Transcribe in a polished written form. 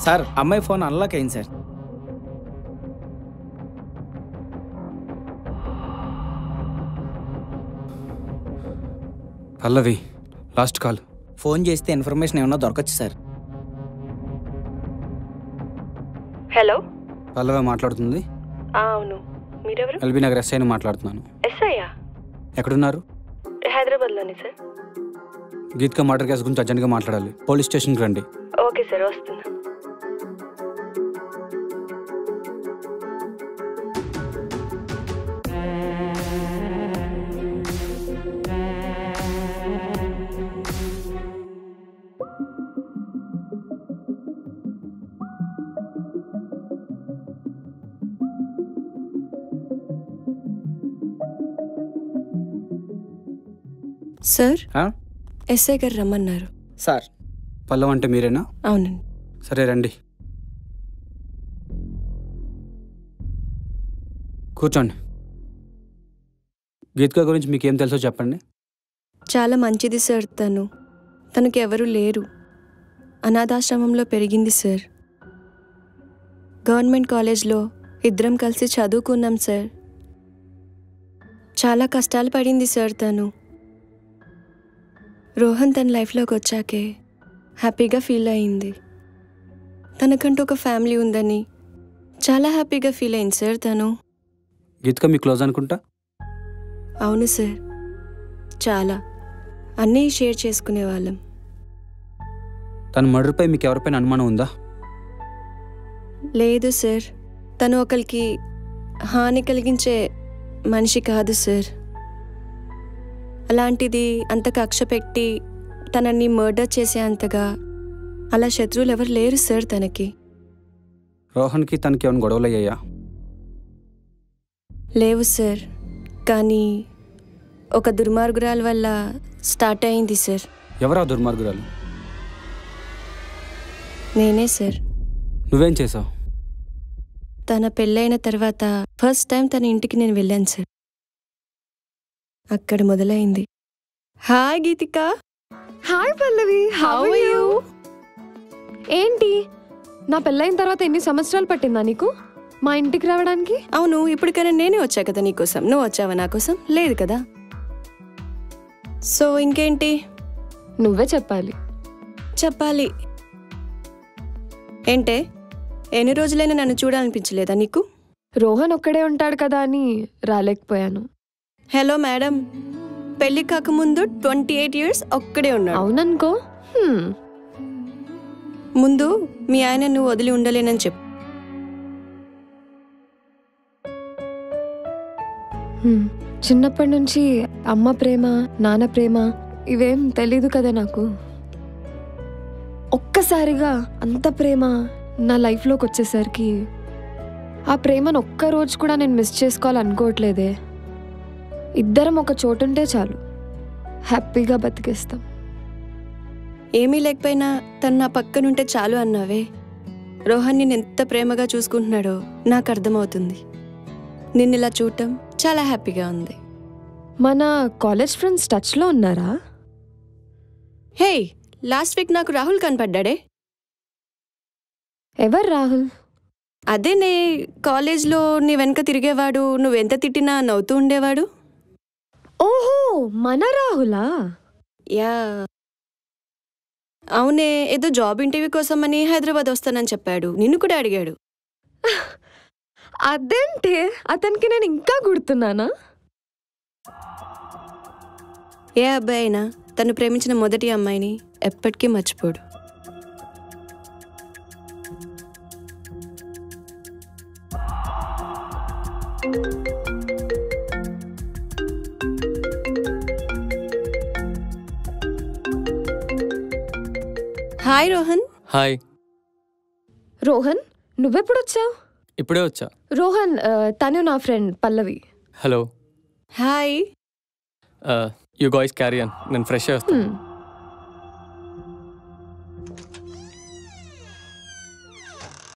Sir అమ్మాయి phone unlock అయింది sir. పల్లవి last call. Phone చేస్తే ఇన్ఫర్మేషన్ ఏమన్నా దొరకచ్చు సార్. హలో, పల్లవి మాట్లాడుతుంది. అవును, మీరెవరు? ఎల్బీ నగర్ ఎస్ఐని మాట్లాడుతున్నాను. ఎస్ఐయా? ఎక్కడున్నారు? హైదరాబాద్లోనే సార్. గీత్కా మర్డర్ కేసు గురించి అర్జెంట్గా మాట్లాడాలి. పోలీస్ స్టేషన్కి రండి. ఓకే సార్, వస్తున్నా. సార్, ఎస్ఐ గారు రమ్మన్నారు. సార్ పల్లవి అంటే మీరేనా? అవునండి. సరే రండి, కూర్చోండి. గీత్కా గురించి మీకు ఏం తెలుసో చెప్పండి. చాలా మంచిది సార్. తనకు ఎవరూ లేరు. అనాథాశ్రమంలో పెరిగింది సార్. గవర్నమెంట్ కాలేజ్లో ఇద్దరం కలిసి చదువుకున్నాం సార్. చాలా కష్టాలు పడింది సార్ తను. రోహన్ తన లైఫ్లోకి వచ్చాకే హ్యాపీగా ఫీల్ అయింది. తనకంటూ ఒక ఫ్యామిలీ ఉందని చాలా హ్యాపీగా ఫీల్ అయింది సార్ తను. గీత్కా మీ క్లోజ్ అనుకుంటా? అవును సార్, చాలా. అన్నీ షేర్ చేసుకునేవాళ్ళం. తన మర్డర్పై మీకు ఎవరిపైన అనుమానం ఉందా? లేదు సార్, తను ఒకరికి హాని కలిగించే మనిషి కాదు సార్. అలాంటిది అంత కక్ష పెట్టి తనని మర్డర్ చేసే అంతగా అలా శత్రువులు ఎవరు లేరు సార్ తనకి. రోహన్కి తనకి ఏమైనా గొడవలు అయ్యాయా? లేవు సార్, కానీ ఒక దుర్మార్గురాల వల్ల స్టార్ట్ అయింది సార్. ఎవరా దుర్మార్గురాలు? నేనే సార్. నువ్వేం చేసావు? తన పెళ్ళైన తర్వాత ఫస్ట్ టైం తన ఇంటికి నేను వెళ్ళాను సార్. అక్కడ మొదలైంది. Hi Geethika. Hi Pallavi, how are you? ఏంటి, నా పెళ్ళైన తర్వాత ఎన్ని సంవత్సరాలు పట్టిందా నీకు మా ఇంటికి రావడానికి? అవును, ఇప్పటికైనా నేనే వచ్చా కదా నీకోసం. నువ్వు వచ్చావా నా కోసం? లేదు కదా. సో ఇంకేంటి? నువ్వే చెప్పాలి. చెప్పాలి ఏంటే? ఎన్ని రోజులైనా నన్ను చూడాలనిపించలేదా నీకు? రోహన్ ఒక్కడే ఉంటాడు కదా అని రాలేకపోయాను. హలో మేడం, పెళ్లి కాకముందు 28 years ఒక్కడే ఉన్నాడు. అవుననుకో. ముందు మీ ఆయన నువ్వు వదిలి ఉండలేనని చెప్పు. చిన్నప్పటి నుంచి అమ్మ ప్రేమ, నాన్న ప్రేమ ఇవేం తెలీదు కదా నాకు. ఒక్కసారిగా అంత ప్రేమ నా లైఫ్లోకి వచ్చేసరికి ఆ ప్రేమను ఒక్కరోజు కూడా నేను మిస్ చేసుకోవాలనుకోవట్లేదే. ఇద్దరం ఒక చోటుంటే చాలు, హ్యాపీగా బతికేస్తాం. ఏమీ లేకపోయినా తను నా పక్కనుంటే చాలు అన్నావే. రోహన్ నిన్ను ఎంత ప్రేమగా చూసుకుంటున్నాడో నాకు అర్థమవుతుంది. నిన్ను ఇలా చూడటం చాలా హ్యాపీగా ఉంది. మన కాలేజ్ ఫ్రెండ్స్ టచ్లో ఉన్నారా? హే, లాస్ట్ వీక్ నాకు రాహుల్ కనపడ్డాడే. ఎవరు రాహుల్? అదేనే, కాలేజ్లో నీ వెనక తిరిగేవాడు, నువ్వెంత తిట్టినా నవ్వుతూ ఉండేవాడు. ఓహో, మన రాహులా? యా అవునే, ఏదో జాబ్ ఇంటర్వ్యూ కోసం అని హైదరాబాద్ వస్తానని చెప్పాడు. నిన్ను కూడా అడిగాడు. అదేంటే, అతనికి నేను ఇంకా గుర్తున్నానా? ఏ అబ్బాయి అయినా తను ప్రేమించిన మొదటి అమ్మాయిని ఎప్పటికీ మర్చిపోడు. హాయ్ రోహన్. హాయ్. రోహన్, నువ్వెప్పుడు వచ్చావు? ఇప్పుడే వచ్చా. రోహన్, తను నా friend Pallavi. Hello. Hi. You guys carry on, నేను ఫ్రెష్ చేస్తాను.